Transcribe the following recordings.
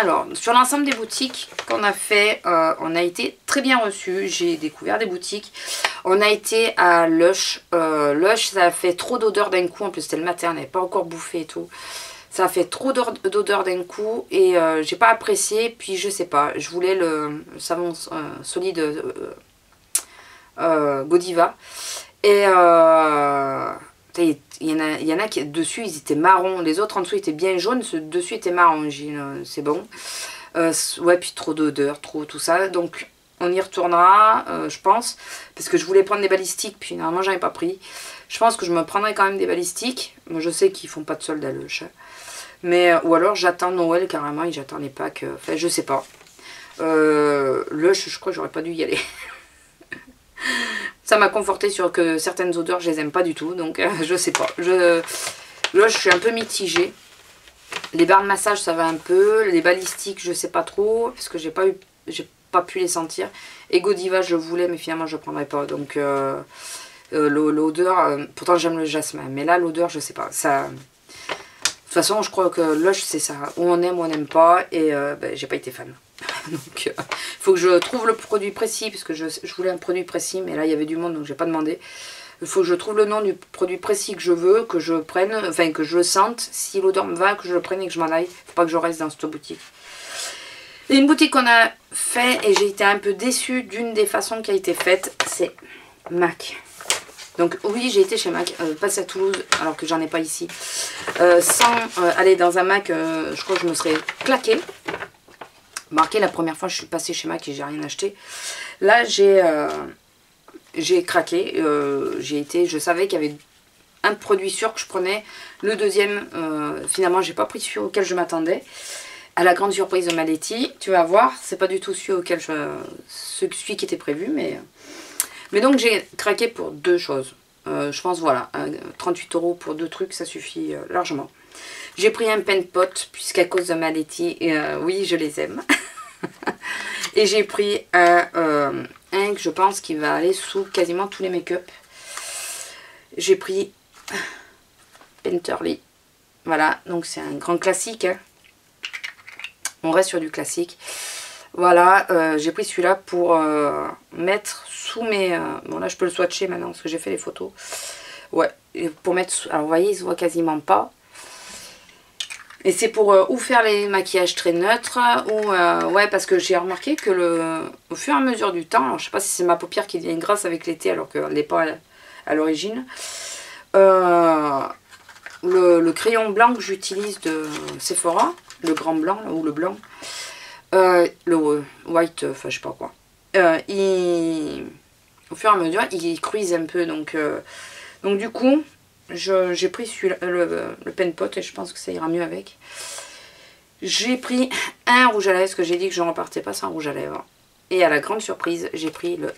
Alors, sur l'ensemble des boutiques qu'on a fait, on a été très bien reçus. J'ai découvert des boutiques. On a été à Lush. Lush, ça a fait trop d'odeur d'un coup. En plus, c'était le matin, on n'avait pas encore bouffé et tout. Ça a fait trop d'odeur d'un coup et j'ai pas apprécié. Puis, je sais pas, je voulais le savon solide Godiva. Et il y en a qui dessus ils étaient marrons, les autres en dessous étaient bien jaunes, ceux dessus étaient marrons. C'est bon. Ouais, puis trop d'odeur, trop tout ça. Donc on y retournera, je pense, parce que je voulais prendre des balistiques, puis normalement j'en ai pas pris. Je pense que je me prendrai quand même des balistiques. Moi je sais qu'ils font pas de solde à Lush. Mais, ou alors j'attends Noël carrément et j'attends les packs. Enfin, je sais pas. Lush, je crois que j'aurais pas dû y aller. Ça m'a conforté sur que certaines odeurs, je les aime pas du tout. Donc, je sais pas. Là, je suis un peu mitigée. Les barres de massage, ça va un peu. Les balistiques, je sais pas trop. Parce que j'ai pas pu les sentir. Et Godiva, je voulais, mais finalement, je prendrai pas. Donc, l'odeur... pourtant, j'aime le jasmin. Mais là, l'odeur, je sais pas. Ça... De toute façon, je crois que Lush, c'est ça. Ou on aime ou on n'aime pas. Et ben, j'ai pas été fan. Donc, il faut que je trouve le produit précis. Parce que je voulais un produit précis. Mais là, il y avait du monde, donc j'ai pas demandé. Il faut que je trouve le nom du produit précis que je veux. Que je prenne. Enfin, que je le sente. Si l'odeur me va, que je le prenne et que je m'en aille. Faut pas que je reste dans cette boutique. Et une boutique qu'on a fait. Et j'ai été un peu déçue d'une des façons qui a été faite. C'est MAC. Donc oui, j'ai été chez MAC, pas à Toulouse, alors que j'en ai pas ici. Sans aller dans un MAC, je crois que je me serais claquée. Marqué la première fois, je suis passée chez MAC et j'ai rien acheté. Là, j'ai craqué. Je savais qu'il y avait un produit sûr que je prenais. Le deuxième, finalement, j'ai pas pris celui auquel je m'attendais. À la grande surprise de Maletti, tu vas voir, c'est pas du tout celui qui était prévu, mais donc j'ai craqué pour deux choses. Je pense voilà, 38 € pour deux trucs, ça suffit largement. J'ai pris un pen pot, puisqu'à cause de Maletti, oui je les aime. Et j'ai pris un que je pense qui va aller sous quasiment tous les make-up. J'ai pris Painterly. Voilà, donc c'est un grand classique. Hein. On reste sur du classique. Voilà, j'ai pris celui-là pour mettre sous mes... bon là je peux le swatcher maintenant parce que j'ai fait les photos. Ouais, pour mettre... Alors vous voyez, il se voit quasiment pas. Et c'est pour ou faire les maquillages très neutres, ou... ouais, parce que j'ai remarqué que au fur et à mesure du temps, alors je sais pas si c'est ma paupière qui devient grasse avec l'été alors qu'elle n'est pas à l'origine. Le crayon blanc que j'utilise de Sephora, le grand blanc, là, ou le blanc, le white, enfin je sais pas quoi, au fur et à mesure il cruise un peu, donc du coup j'ai pris le pen pot et je pense que ça ira mieux avec. J'ai pris un rouge à lèvres parce que j'ai dit que je ne repartais pas sans rouge à lèvres, et à la grande surprise j'ai pris le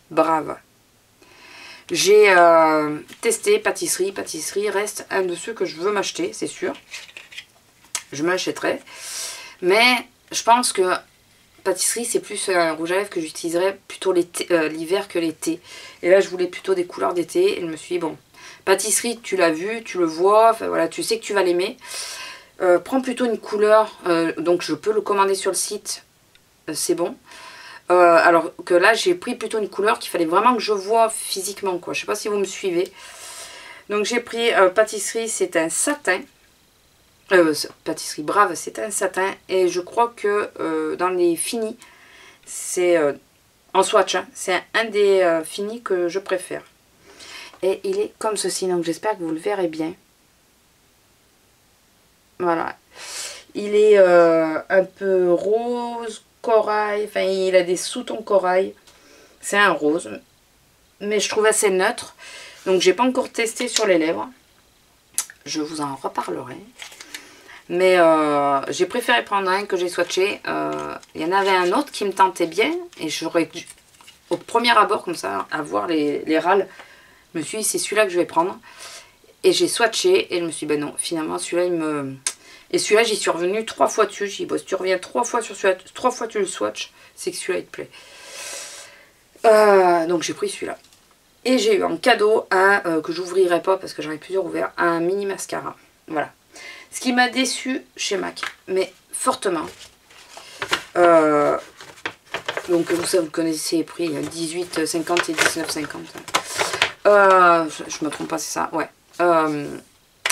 Brave. J'ai testé pâtisserie reste un de ceux que je veux m'acheter, c'est sûr, je me l'achèterai, mais je pense que pâtisserie c'est plus un rouge à lèvres que j'utiliserai plutôt l'hiver que l'été. Et là je voulais plutôt des couleurs d'été et je me suis dit bon, pâtisserie tu l'as vu, tu le vois, enfin voilà, tu sais que tu vas l'aimer. Prends plutôt une couleur, donc je peux le commander sur le site, c'est bon. Alors que là j'ai pris plutôt une couleur qu'il fallait vraiment que je vois physiquement quoi. Je sais pas si vous me suivez. Donc j'ai pris pâtisserie, c'est un satin. Pâtisserie Brave, c'est un satin, et je crois que dans les finis, c'est en swatch, hein, c'est un des finis que je préfère. Et il est comme ceci, donc j'espère que vous le verrez bien. Voilà. Il est un peu rose, corail, enfin il a des sous-tons corail. C'est un rose, mais je trouve assez neutre. Donc j'ai pas encore testé sur les lèvres. Je vous en reparlerai. Mais j'ai préféré prendre un que j'ai swatché. Il y en avait un autre qui me tentait bien. Et j'aurais, au premier abord comme ça, à voir les râles, je me suis dit c'est celui-là que je vais prendre. Et j'ai swatché et je me suis dit ben non, finalement celui-là il me... Et celui-là j'y suis revenue 3 fois dessus. J'ai dit bon, si tu reviens 3 fois sur celui-là, 3 fois tu le swatches, c'est que celui-là il te plaît. Donc j'ai pris celui-là. Et j'ai eu en cadeau un que j'ouvrirai pas parce que j'en ai plusieurs ouverts, un mini mascara. Voilà. Ce qui m'a déçu chez MAC, mais fortement, Donc vous savez, vous connaissez les prix, 18,50 et 19,50. Je me trompe pas, c'est ça, ouais.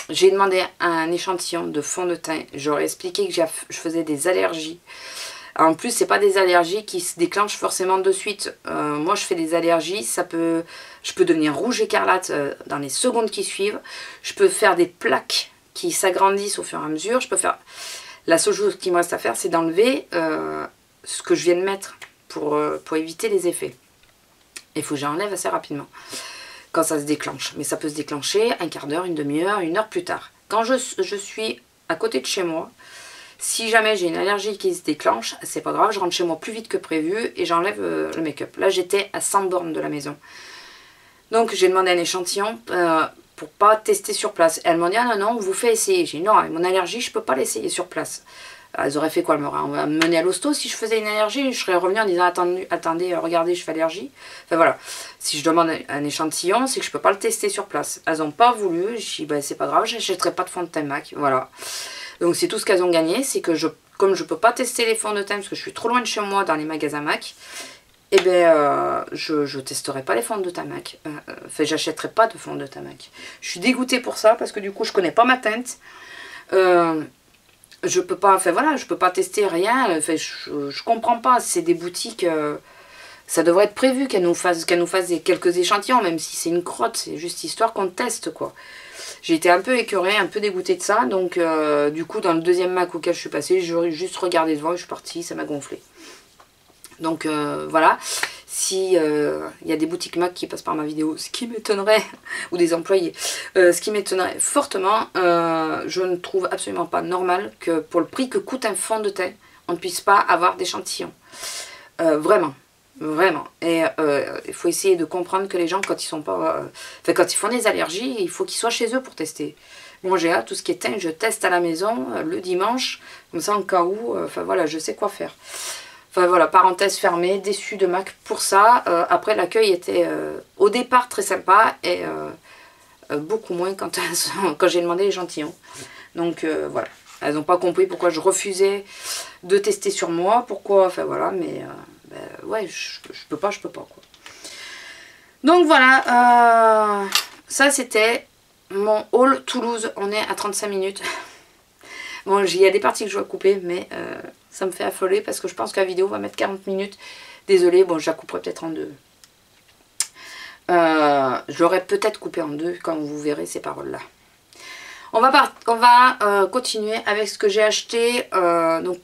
J'ai demandé un échantillon de fond de teint. J'aurais expliqué que je faisais des allergies. En plus, c'est pas des allergies qui se déclenchent forcément de suite. Moi, je fais des allergies, je peux devenir rouge écarlate dans les secondes qui suivent. Je peux faire des plaques qui s'agrandissent au fur et à mesure. La seule chose qui me reste à faire, c'est d'enlever ce que je viens de mettre pour éviter les effets. Il faut que j'enlève assez rapidement quand ça se déclenche. Mais ça peut se déclencher un quart d'heure, une demi-heure, une heure plus tard. Quand je suis à côté de chez moi, si jamais j'ai une allergie qui se déclenche, c'est pas grave, je rentre chez moi plus vite que prévu et j'enlève le make-up. Là, j'étais à 100 bornes de la maison. Donc, j'ai demandé un échantillon pour pas tester sur place. Et elles m'ont dit, ah non, non, on vous fait essayer. J'ai dit, non, avec mon allergie, je peux pas l'essayer sur place. Elles auraient fait quoi? Elles m'auraient mené à l'hosto. Si je faisais une allergie, je serais revenue en disant, attendez, regardez, je fais allergie. Enfin voilà, si je demande un échantillon, c'est que je peux pas le tester sur place. Elles n'ont pas voulu. Je dis, ben, c'est pas grave, j'achèterai pas de fond de teint MAC. Voilà. Donc c'est tout ce qu'elles ont gagné, c'est que comme je peux pas tester les fonds de teint parce que je suis trop loin de chez moi dans les magasins MAC, eh bien je testerai pas les fonds de teint MAC. Enfin, j'achèterai pas de fonds de teint MAC. Je suis dégoûtée pour ça parce que du coup je connais pas ma teinte. Je peux pas, enfin voilà, je peux pas tester rien. Enfin, je comprends pas. C'est des boutiques. Ça devrait être prévu qu'elles nous fassent quelques échantillons, même si c'est une crotte, c'est juste histoire qu'on teste quoi. J'ai été un peu écœurée, un peu dégoûtée de ça. Donc, du coup, dans le deuxième MAC auquel je suis passée, j'ai juste regardé devant et je suis partie. Ça m'a gonflé. Donc, voilà. Si y a des boutiques MAC qui passent par ma vidéo, ce qui m'étonnerait, ou des employés, ce qui m'étonnerait fortement, je ne trouve absolument pas normal que pour le prix que coûte un fond de teint, on ne puisse pas avoir d'échantillon. Vraiment. Vraiment. Et il faut essayer de comprendre que les gens, quand ils sont pas, quand ils font des allergies, il faut qu'ils soient chez eux pour tester. Moi, j'ai tout ce qui est teint, je teste à la maison le dimanche, comme ça en cas où, enfin voilà, je sais quoi faire. Enfin voilà, parenthèse fermée, déçue de MAC pour ça. Après, l'accueil était au départ très sympa et beaucoup moins quand j'ai demandé l'échantillon. Donc voilà, elles n'ont pas compris pourquoi je refusais de tester sur moi, pourquoi, enfin voilà, mais... ouais, je peux pas quoi. Donc voilà, ça c'était mon haul Toulouse. On est à 35 minutes. Bon, il y a des parties que je dois couper, mais ça me fait affoler parce que je pense que la vidéo va mettre 40 minutes. Désolée, bon, je la couperai peut-être en deux. Je l'aurais peut-être coupé en deux quand vous verrez ces paroles-là. On va continuer avec ce que j'ai acheté. Donc,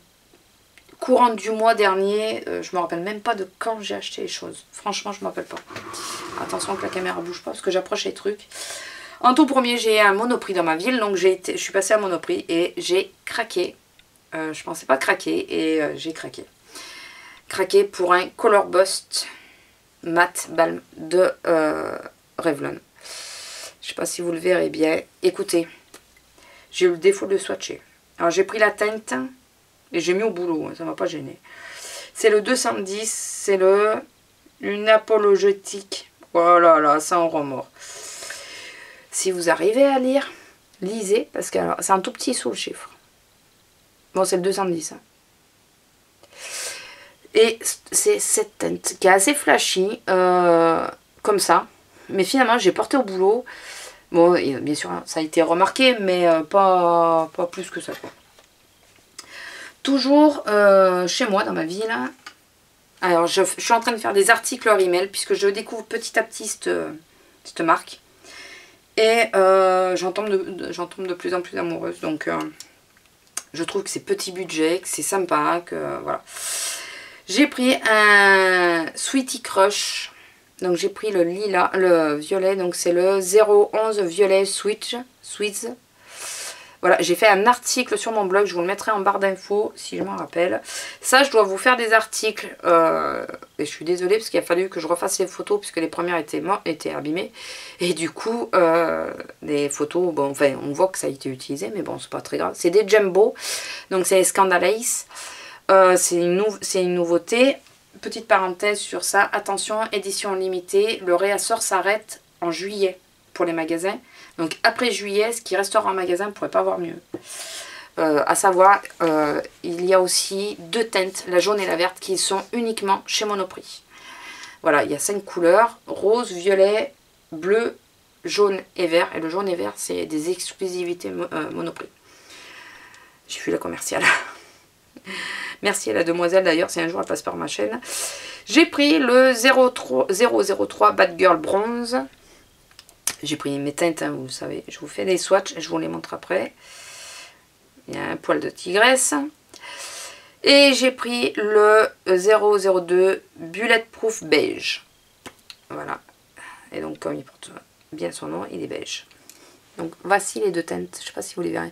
courant du mois dernier, je me rappelle même pas de quand j'ai acheté les choses. Franchement, je me rappelle pas. Attention que la caméra bouge pas parce que j'approche les trucs. En tout premier, j'ai un Monoprix dans ma ville, donc je suis passée à Monoprix et j'ai craqué. Je pensais pas craquer et j'ai craqué. Craqué pour un Color Bust Matte Balm de Revlon. Je sais pas si vous le verrez bien. Écoutez, j'ai eu le défaut de swatcher. Alors j'ai pris la teinte. Et j'ai mis au boulot, ça m'a pas gêné. C'est le 210, c'est une apologétique. Oh là là, sans remords. Si vous arrivez à lire, lisez, parce que c'est un tout petit sous le chiffre. Bon, c'est le 210. Hein. Et c'est cette teinte qui est assez flashy, comme ça. Mais finalement, j'ai porté au boulot. Bon, et bien sûr, ça a été remarqué, mais pas plus que ça, quoi. Toujours chez moi, dans ma ville. Alors, je suis en train de faire des articles hors email, puisque je découvre petit à petit cette marque. Et j'en tombe de plus en plus amoureuse. Donc, je trouve que c'est petit budget, que c'est sympa, que voilà. J'ai pris un Sweetie Crush. Donc, j'ai pris le lilas, le violet. Donc, c'est le 011 Violet Sweets. Voilà, j'ai fait un article sur mon blog, je vous le mettrai en barre d'infos si je m'en rappelle. Ça, je dois vous faire des articles, et je suis désolée parce qu'il a fallu que je refasse les photos puisque les premières étaient abîmées. Et du coup, les photos, bon, enfin, on voit que ça a été utilisé, mais bon, c'est pas très grave. C'est des Jumbo, donc c'est Scandalace. C'est une nouveauté. Petite parenthèse sur ça, attention, édition limitée, le réassort s'arrête en juillet pour les magasins. Donc après juillet, ce qui restera en magasin ne pourrait pas avoir mieux. À savoir, il y a aussi 2 teintes, la jaune et la verte, qui sont uniquement chez Monoprix. Voilà, il y a 5 couleurs, rose, violet, bleu, jaune et vert. Et le jaune et vert, c'est des exclusivités Monoprix. J'ai vu la commerciale. Merci à la demoiselle d'ailleurs, si un jour elle passe par ma chaîne. J'ai pris le 003 Bad Girl Bronze. J'ai pris mes teintes, hein, vous savez. Je vous fais des swatchs et je vous les montre après. Il y a un poil de tigresse. Et j'ai pris le 002 Bulletproof Beige. Voilà. Et donc comme il porte bien son nom, il est beige. Donc voici les 2 teintes. Je ne sais pas si vous les verrez.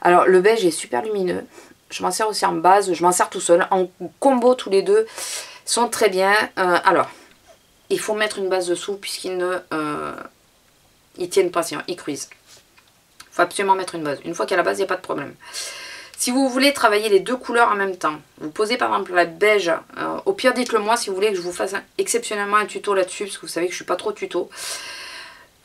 Alors le beige est super lumineux. Je m'en sers aussi en base. Je m'en sers tout seul. En combo tous les deux sont très bien. Alors il faut mettre une base dessous puisqu'ils ne ils tiennent pas, sinon ils cuisent. Il faut absolument mettre une base. Une fois qu'il y a la base, il n'y a pas de problème. Si vous voulez travailler les 2 couleurs en même temps, vous posez par exemple la beige, au pire dites-le moi si vous voulez que je vous fasse exceptionnellement un tuto là-dessus, parce que vous savez que je ne suis pas trop tuto.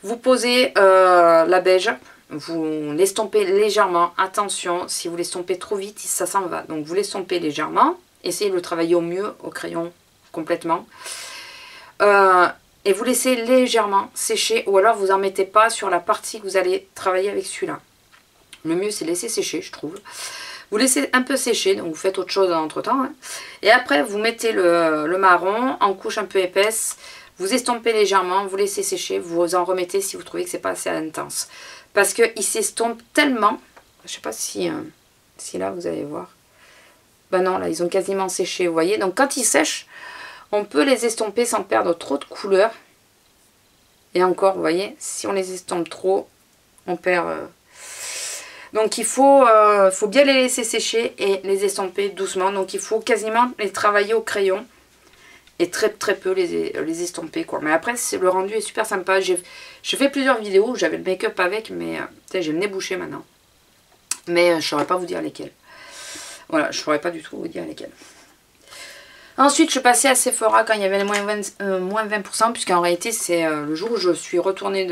Vous posez la beige, vous l'estompez légèrement, attention, si vous l'estompez trop vite, ça s'en va. Donc vous l'estompez légèrement, essayez de le travailler au mieux au crayon complètement. Et vous laissez légèrement sécher, ou alors vous n'en mettez pas sur la partie que vous allez travailler avec celui-là. Le mieux c'est laisser sécher, je trouve. Vous laissez un peu sécher, donc vous faites autre chose entre temps. Hein. Et après vous mettez le marron en couche un peu épaisse. Vous estompez légèrement, vous laissez sécher. Vous en remettez si vous trouvez que c'est pas assez intense. Parce qu'il s'estompe tellement. Je sais pas si là vous allez voir. Ben non, là ils ont quasiment séché, vous voyez. Donc quand ils sèchent, on peut les estomper sans perdre trop de couleur. Et encore, vous voyez, si on les estompe trop, on perd... Donc il faut bien les laisser sécher et les estomper doucement. Donc il faut quasiment les travailler au crayon. Et très peu les estomper quoi. Mais après le rendu est super sympa. J'ai fait plusieurs vidéos où j'avais le make-up avec. Mais j'ai le nez bouché maintenant. Mais je ne saurais pas vous dire lesquels. Voilà, je ne saurais pas du tout vous dire lesquels. Ensuite, je passais à Sephora quand il y avait les moins 20%, puisqu'en réalité, c'est le jour où je suis retournée,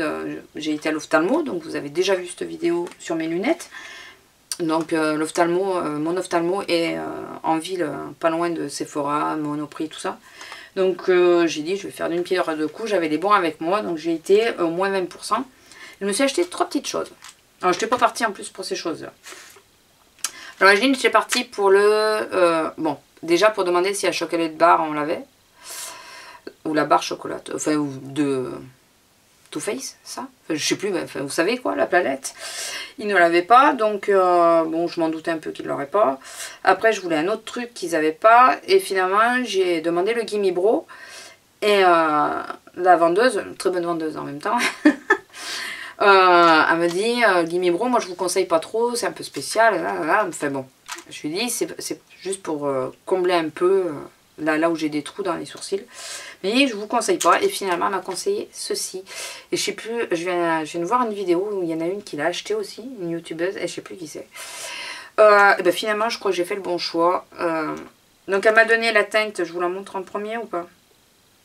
j'ai été à l'ophtalmo, donc vous avez déjà vu cette vidéo sur mes lunettes. Donc l'ophtalmo, mon ophtalmo est en ville, pas loin de Sephora, Monoprix, tout ça. Donc j'ai dit, je vais faire d'une pierre deux coups, j'avais les bons avec moi, donc j'ai été au moins 20%. Je me suis acheté 3 petites choses. Alors je n'étais pas partie en plus pour ces choses-là. À l'origine, j'étais partie pour le... bon, déjà pour demander si la chocolate bar on l'avait. Ou la barre chocolat. Enfin, ou de Too Faced, ça enfin, je sais plus, enfin, vous savez quoi, la planète. Ils ne l'avaient pas, donc bon, je m'en doutais un peu qu'ils ne l'auraient pas. Après, je voulais un autre truc qu'ils n'avaient pas. Et finalement, j'ai demandé le Gimme Bro. Et la vendeuse, une très bonne vendeuse en même temps... elle me dit, Gimme Bro, moi je vous conseille pas trop, c'est un peu spécial. Enfin bon, je lui dis, c'est juste pour combler un peu là où j'ai des trous dans les sourcils. Mais je vous conseille pas. Et finalement, elle m'a conseillé ceci. Et je sais plus, je viens de voir une vidéo où il y en a une qui l'a acheté aussi, une youtubeuse, et je sais plus qui c'est. Et ben finalement, je crois que j'ai fait le bon choix. Donc elle m'a donné la teinte, je vous la montre en premier ou pas?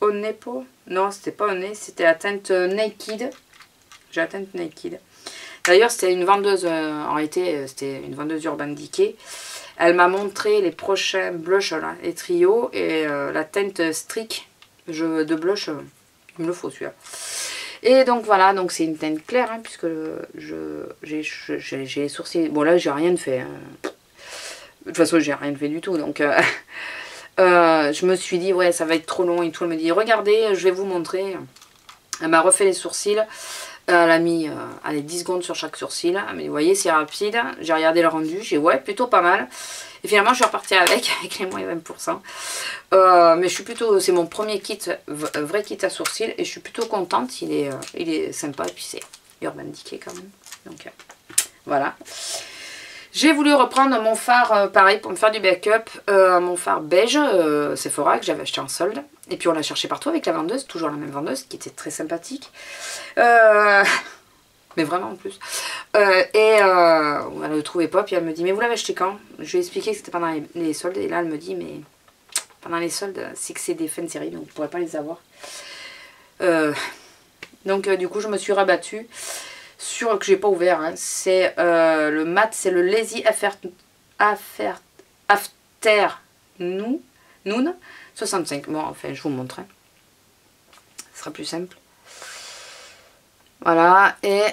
Onepo? Non, c'était pas One, c'était la teinte Naked. J'ai la teinte Naked. D'ailleurs, c'était une vendeuse, en réalité, c'était une vendeuse Urban Decay. Elle m'a montré les prochains blushs, là, les trios, et la teinte Streak de blush, il me le faut celui-là. Et donc voilà, donc c'est une teinte claire, hein, puisque j'ai les sourcils. Bon, là, j'ai rien fait. Hein. De toute façon, j'ai rien fait du tout, donc. Je me suis dit, ouais, ça va être trop long et tout. Elle me dit, regardez, je vais vous montrer. Elle m'a refait les sourcils. Elle a mis allez, 10 secondes sur chaque sourcil. Elle m'a dit, vous voyez, c'est rapide. J'ai regardé le rendu. J'ai dit, ouais, plutôt pas mal. Et finalement, je suis repartie avec les moins 20%. Mais je suis plutôt, c'est mon premier kit, vrai kit à sourcils. Et je suis plutôt contente. Il est sympa. Et puis c'est Urban Decay quand même. Donc voilà. J'ai voulu reprendre mon fard, pareil, pour me faire du backup, mon fard beige, Sephora, que j'avais acheté en solde. Et puis on l'a cherché partout avec la vendeuse, toujours la même vendeuse, qui était très sympathique. Mais vraiment en plus. Elle ne le trouvait pas, puis elle me dit, mais vous l'avez acheté quand? Je lui ai expliqué que c'était pendant les soldes, et là elle me dit, mais pendant les soldes, c'est que c'est des fins de série, donc vous ne pourrez pas les avoir. Donc du coup, je me suis rabattue sur que j'ai pas ouvert. Hein. C'est le mat, c'est le Lazy Afternoon 65. Bon, enfin, je vous montre. Hein. Ce sera plus simple. Voilà, et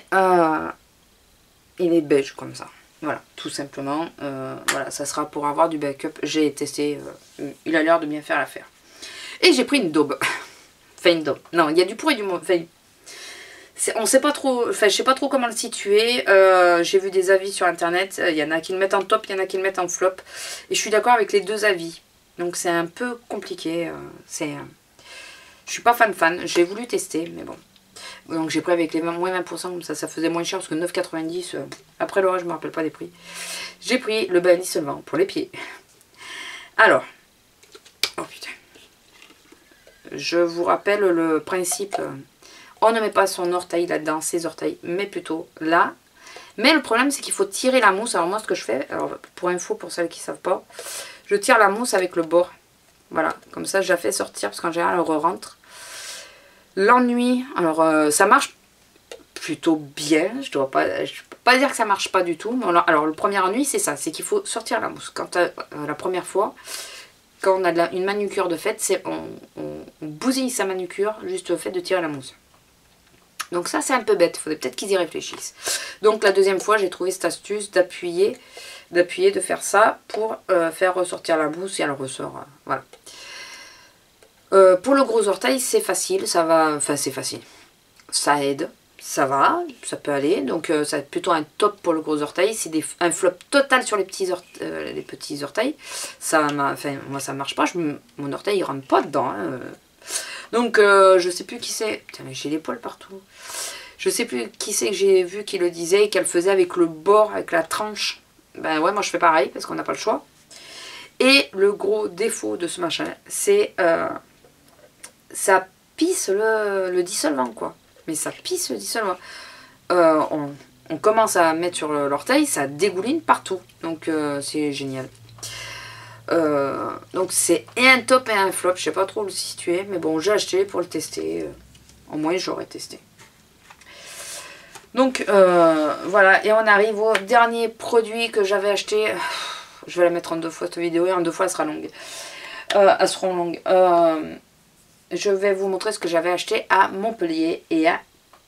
il est beige comme ça. Voilà, tout simplement. Voilà, ça sera pour avoir du backup. J'ai testé, il a l'air de bien faire l'affaire. Et j'ai pris une daube. Enfin, une daube. Non, il y a du pour et du mauvais. Enfin, on sait pas trop, enfin, je sais pas trop comment le situer. J'ai vu des avis sur internet. Il y en a qui le mettent en top, il y en a qui le mettent en flop. Et je suis d'accord avec les deux avis. Donc c'est un peu compliqué. Je suis pas fan. J'ai voulu tester, mais bon. Donc j'ai pris avec les moins 20%, comme ça faisait moins cher parce que 9,90. Après le reste, je me rappelle pas des prix. J'ai pris le bain dissolvant pour les pieds. Alors, oh putain. Je vous rappelle le principe. On ne met pas son orteil là-dedans, ses orteils, mais plutôt là. Mais le problème, c'est qu'il faut tirer la mousse. Alors moi, ce que je fais, alors pour info, pour celles qui ne savent pas, je tire la mousse avec le bord. Voilà, comme ça, je la fais sortir parce qu'en général, elle re-rentre. L'ennui, alors ça marche plutôt bien. Je ne peux pas dire que ça marche pas du tout. Mais alors le premier ennui, c'est ça, c'est qu'il faut sortir la mousse. Quand la première fois, quand on a une manucure de fait, c'est on bousille sa manucure juste au fait de tirer la mousse. Donc ça c'est un peu bête, il faudrait peut-être qu'ils y réfléchissent. Donc la deuxième fois j'ai trouvé cette astuce d'appuyer, de faire ça pour faire ressortir la mousse et elle ressort. Voilà. Pour le gros orteil c'est facile, ça va, enfin c'est facile. Ça aide, ça va, ça peut aller. Donc ça va être plutôt un top pour le gros orteil. C'est un flop total sur les petits orteils. Ça, enfin, moi ça marche pas, mon orteil il rentre pas dedans. Hein. Donc je sais plus qui c'est. Putain mais j'ai les poils partout. Je sais plus qui c'est que j'ai vu qui le disait et qu'elle faisait avec le bord, avec la tranche. Ben ouais, moi je fais pareil parce qu'on n'a pas le choix. Et le gros défaut de ce machin, c'est ça pisse le dissolvant quoi. Mais ça pisse le dissolvant. On commence à mettre sur l'orteil, ça dégouline partout. Donc c'est génial. Donc c'est un top et un flop, je sais pas trop le situer, mais bon j'ai acheté pour le tester, au moins j'aurais testé. Donc voilà, et on arrive au dernier produit que j'avais acheté. Je vais la mettre en 2 fois cette vidéo et en 2 fois elle sera longue. Elles seront longues. Je vais vous montrer ce que j'avais acheté à Montpellier et à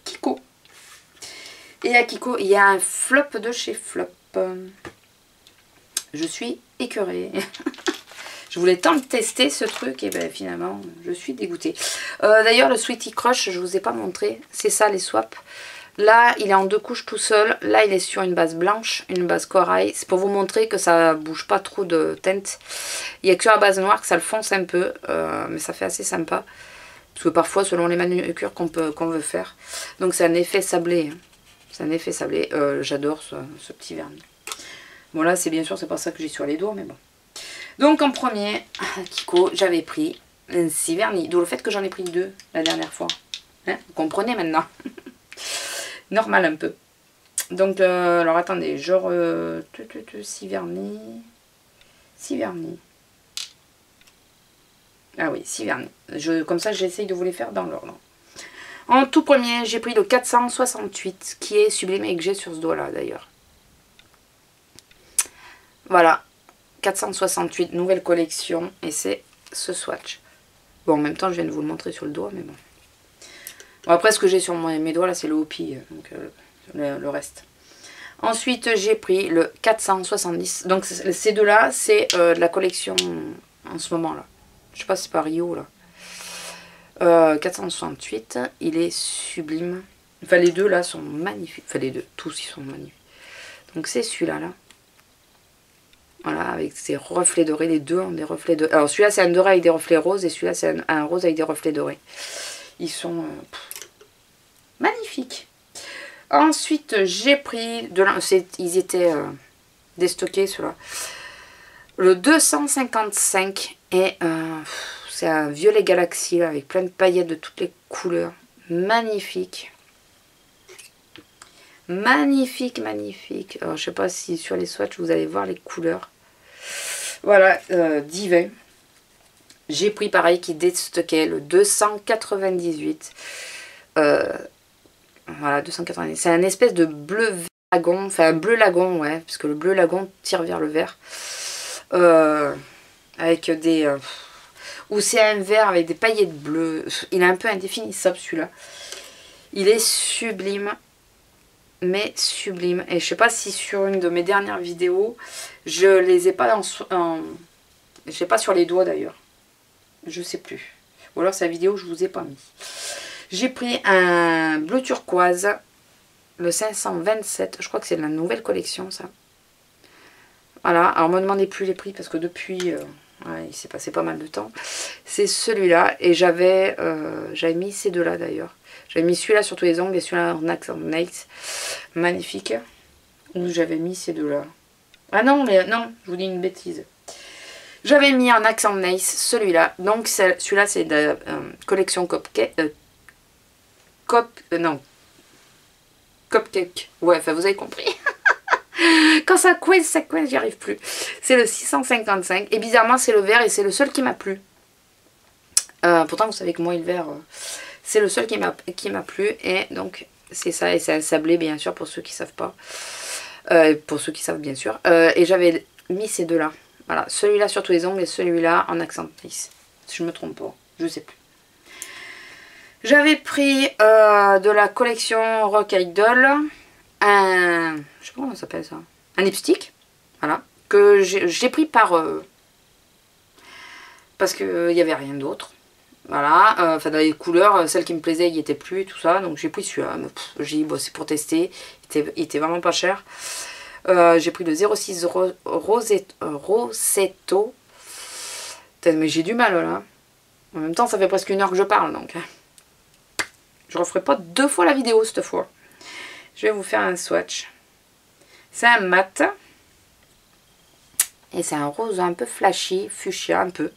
Kiko. Et à Kiko, il y a un flop de chez Flop. Je suis écœurée. Je voulais tant tester ce truc et ben finalement je suis dégoûtée. D'ailleurs le Sweetie Crush, je vous ai pas montré. C'est ça les swaps. Là il est en 2 couches tout seul. Là il est sur une base blanche, une base corail. C'est pour vous montrer que ça bouge pas trop de teinte. Il n'y a que sur la base noire que ça le fonce un peu. Mais ça fait assez sympa. Parce que parfois selon les manucures qu'on veut faire. Donc c'est un effet sablé. Hein. C'est un effet sablé. J'adore ce petit vernis. Bon là c'est bien sûr c'est pas ça que j'ai sur les doigts mais bon. Donc en premier, Kiko, j'avais pris un 6 vernis. D'où le fait que j'en ai pris 2 la dernière fois. Hein, vous comprenez maintenant. Normal un peu. Donc alors attendez, genre 6 vernis. 6 vernis. Ah oui, 6 vernis. Comme ça j'essaye de vous les faire dans l'ordre. En tout premier, j'ai pris le 468 qui est sublime et que j'ai sur ce doigt là d'ailleurs. Voilà, 468, nouvelle collection, et c'est ce swatch. Bon, en même temps, je viens de vous le montrer sur le doigt, mais bon. Bon après, ce que j'ai sur mes doigts, là, c'est le Hopi, donc le reste. Ensuite, j'ai pris le 470. Donc, ces deux-là, c'est de la collection en ce moment, là. Je sais pas si c'est pas Rio, là. 468, il est sublime. Enfin, les deux, là, sont magnifiques. Enfin, les deux, tous, ils sont magnifiques. Donc, c'est celui-là, là. Voilà, avec ses reflets dorés, les deux ont des reflets dorés. Alors celui-là c'est un doré avec des reflets roses et celui-là c'est un rose avec des reflets dorés. Ils sont magnifiques. Ensuite j'ai pris, ils étaient déstockés ceux-là. Le 255 et c'est un violet galaxie là, avec plein de paillettes de toutes les couleurs. Magnifique. Magnifique, magnifique. Alors, je sais pas si sur les swatchs, vous allez voir les couleurs. Voilà, divin. J'ai pris pareil qui déstockait le 298. Voilà, 290. C'est un espèce de bleu lagon, enfin un bleu lagon, ouais, parce que le bleu lagon tire vers le vert. Avec des... ou c'est un vert avec des paillettes bleues. Il est un peu indéfinissable celui-là. Il est sublime. Mais sublime. Et je sais pas si sur une de mes dernières vidéos, je les ai pas je sais pas sur les doigts d'ailleurs. Je sais plus. Ou alors c'est la vidéo que je vous ai pas mis. J'ai pris un bleu turquoise. Le 527. Je crois que c'est de la nouvelle collection ça. Voilà. Alors me demandez plus les prix parce que depuis... ouais, il s'est passé pas mal de temps. C'est celui-là. Et j'avais mis ces deux-là d'ailleurs. J'avais mis celui-là sur tous les ongles et celui-là en accent nails. Magnifique. Où j'avais mis ces deux-là. Ah non, mais non, je vous dis une bêtise. J'avais mis en accent nails celui-là. Donc celui-là c'est de collection Cupcake. Cupcake. Ouais, enfin vous avez compris. Quand ça coince, j'y arrive plus. C'est le 655. Et bizarrement, c'est le vert et c'est le seul qui m'a plu. Pourtant, vous savez que moi, le vert, c'est le seul qui m'a plu. Et donc, c'est ça. Et c'est un sablé, bien sûr, pour ceux qui ne savent pas. Pour ceux qui savent, bien sûr. Et j'avais mis ces deux-là. Voilà. Celui-là sur tous les ongles et celui-là en accent lisse. Si je ne me trompe pas. Je ne sais plus. J'avais pris de la collection Rock Idol. Je sais pas comment ça s'appelle ça, un lipstick, voilà, que j'ai pris parce que il n'y avait rien d'autre, voilà, enfin dans les couleurs, celle qui me plaisait il n'y était plus et tout ça, donc j'ai pris celui-là, j'ai dit bon c'est pour tester, il était vraiment pas cher. J'ai pris le 06 Rosetto, mais j'ai du mal là, en même temps ça fait presque 1 heure que je parle, donc je referai pas 2 fois la vidéo cette fois. Je vais vous faire un swatch. C'est un mat. Et c'est un rose un peu flashy, fuchsia un peu.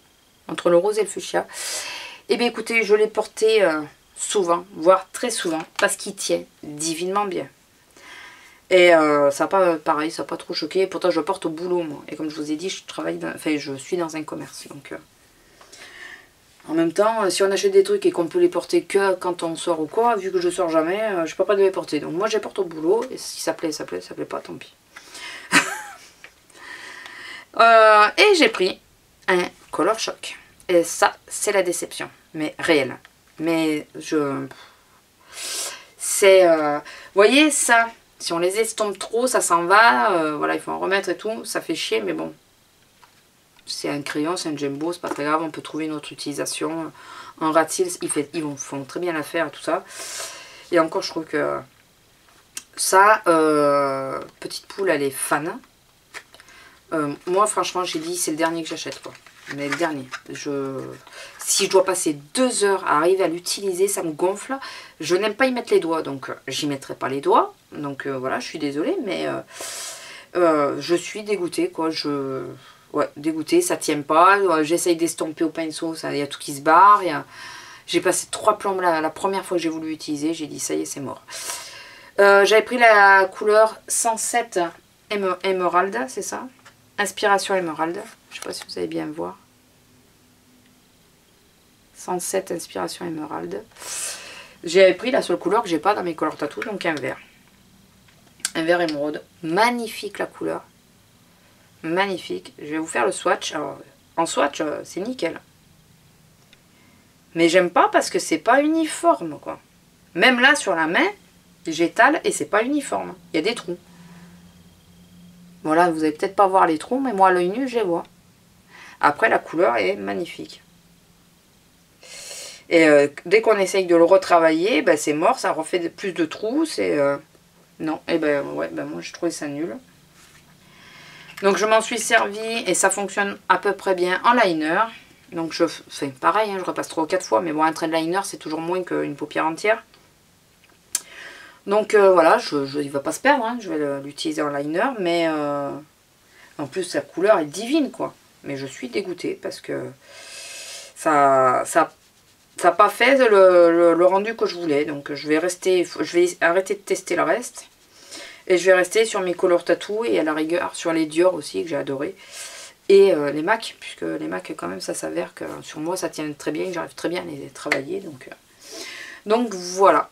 Entre le rose et le fuchsia. Et bien écoutez, je l'ai porté souvent, voire très souvent. Parce qu'il tient divinement bien. Et ça n'a pas, pareil, ça n'a pas trop choqué. Pourtant je le porte au boulot moi. Et comme je vous ai dit, je suis dans un commerce. Donc... en même temps, si on achète des trucs et qu'on peut les porter que quand on sort ou quoi, vu que je sors jamais, je suis pas prête de les porter. Donc moi je les porte au boulot, et si ça plaît, ça plaît, ça plaît pas, tant pis. Et j'ai pris un Color Shock. Et ça, c'est la déception, mais réelle. Mais c'est... vous voyez ça, si on les estompe trop, ça s'en va, voilà, il faut en remettre et tout, ça fait chier, mais bon. C'est un crayon, c'est un Jumbo, c'est pas très grave, on peut trouver une autre utilisation. En Rat-Seal, ils font très bien l'affaire et tout ça. Et encore, je trouve que ça, Petite Poule, elle est fan. Moi, franchement, j'ai dit, c'est le dernier que j'achète, quoi. Mais le dernier. Si je dois passer 2 heures à arriver à l'utiliser, ça me gonfle. Je n'aime pas y mettre les doigts, donc j'y mettrai pas les doigts. Donc voilà, je suis désolée, mais je suis dégoûtée, quoi. Ouais, dégoûtée, ça tient pas. J'essaye d'estomper au pinceau, il y a tout qui se barre. J'ai passé 3 plombes la première fois que j'ai voulu l'utiliser. J'ai dit, ça y est, c'est mort. J'avais pris la couleur 107 Emerald, c'est ça? Inspiration Emerald. Je sais pas si vous allez bien voir. 107 Inspiration Emerald. J'avais pris la seule couleur que j'ai pas dans mes Color Tattoo, donc un vert. Un vert émeraude. Magnifique la couleur. Magnifique. Je vais vous faire le swatch. Alors, en swatch, c'est nickel. Mais j'aime pas parce que c'est pas uniforme, quoi. Même là, sur la main, j'étale et c'est pas uniforme. Il y a des trous. Voilà, vous allez peut-être pas voir les trous, mais moi, à l'œil nu, je les vois. Après, la couleur est magnifique. Et dès qu'on essaye de le retravailler, ben, c'est mort, ça refait plus de trous. C'est non, et ben ouais, ben moi, je trouvais ça nul. Donc je m'en suis servi et ça fonctionne à peu près bien en liner. Donc je fais pareil, hein, je repasse 3 ou 4 fois, mais bon, un trait de liner c'est toujours moins qu'une paupière entière. Donc voilà, il ne va pas se perdre, hein, je vais l'utiliser en liner, mais en plus la couleur est divine quoi. Mais je suis dégoûtée parce que ça n'a pas fait le rendu que je voulais. Donc je vais arrêter de tester le reste. Et je vais rester sur mes Color Tattoo et à la rigueur sur les Dior aussi que j'ai adoré. Et les MAC, puisque les MAC quand même ça s'avère que sur moi ça tient très bien, j'arrive très bien à les travailler. Donc voilà.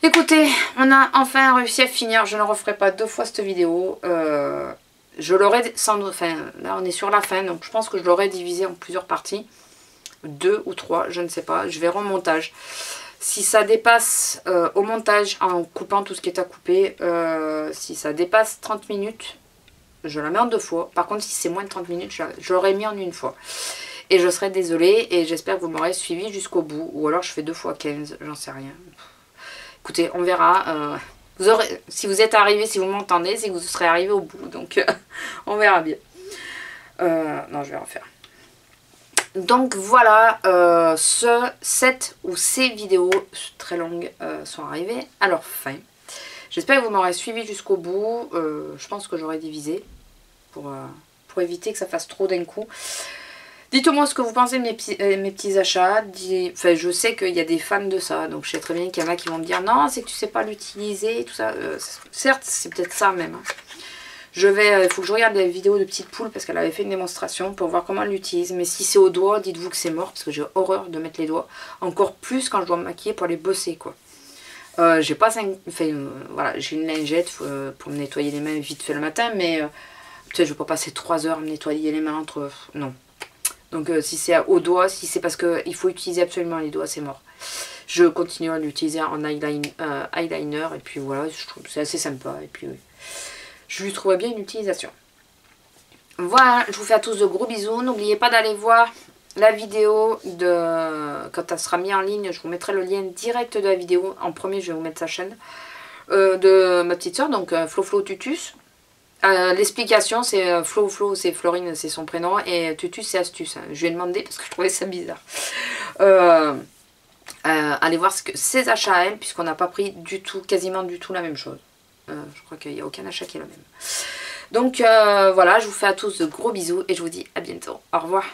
Écoutez, on a enfin réussi à finir. Je ne referai pas 2 fois cette vidéo. Je l'aurais sans doute... Enfin, là on est sur la fin, donc je pense que je l'aurais divisé en plusieurs parties. 2 ou 3, je ne sais pas. Je verrai au montage. Si ça dépasse au montage, en coupant tout ce qui est à couper, si ça dépasse 30 minutes, je la mets en 2 fois. Par contre, si c'est moins de 30 minutes, je l'aurais mis en 1 fois. Et je serai désolée et j'espère que vous m'aurez suivi jusqu'au bout. Ou alors je fais 2 fois 15, j'en sais rien. Écoutez, on verra. Si vous êtes arrivé, si vous m'entendez, c'est que vous serez arrivé au bout. Donc, on verra bien. Non, je vais refaire. Donc voilà, cette ou ces vidéos très longues sont arrivées à leur fin. J'espère que vous m'aurez suivi jusqu'au bout. Je pense que j'aurai divisé pour éviter que ça fasse trop d'un coup. Dites-moi ce que vous pensez de mes petits achats. Enfin, je sais qu'il y a des fans de ça, donc je sais très bien qu'il y en a qui vont me dire non, c'est que tu sais pas l'utiliser, tout ça. Certes, c'est peut-être ça même. Il faut que je regarde des vidéos de Petite Poule parce qu'elle avait fait une démonstration pour voir comment elle l'utilise. Mais si c'est au doigt, dites-vous que c'est mort parce que j'ai horreur de mettre les doigts. Encore plus quand je dois me maquiller pour les bosser, quoi. J'ai pas voilà, j'ai une lingette pour me nettoyer les mains vite fait le matin, mais peut-être je peux pas passer 3 heures à me nettoyer les mains entre... Non. Donc si c'est au doigt, si c'est parce qu'il faut utiliser absolument les doigts, c'est mort. Je continue à l'utiliser en eyeliner et puis voilà, je trouve c'est assez sympa et puis oui. Je lui trouvais bien une utilisation. Voilà, je vous fais à tous de gros bisous. N'oubliez pas d'aller voir la vidéo quand elle sera mise en ligne. Je vous mettrai le lien direct de la vidéo. En premier, je vais vous mettre sa chaîne de ma petite soeur, donc Flo Tutus. L'explication, c'est Flo, c'est Florine, c'est son prénom, et Tutus, c'est Astuce. Je lui ai demandé parce que je trouvais ça bizarre. Allez voir ses achats à elle, puisqu'on n'a pas pris quasiment du tout la même chose. Je crois qu'il n'y a aucun achat qui est le même. Donc voilà, je vous fais à tous de gros bisous et je vous dis à bientôt. Au revoir.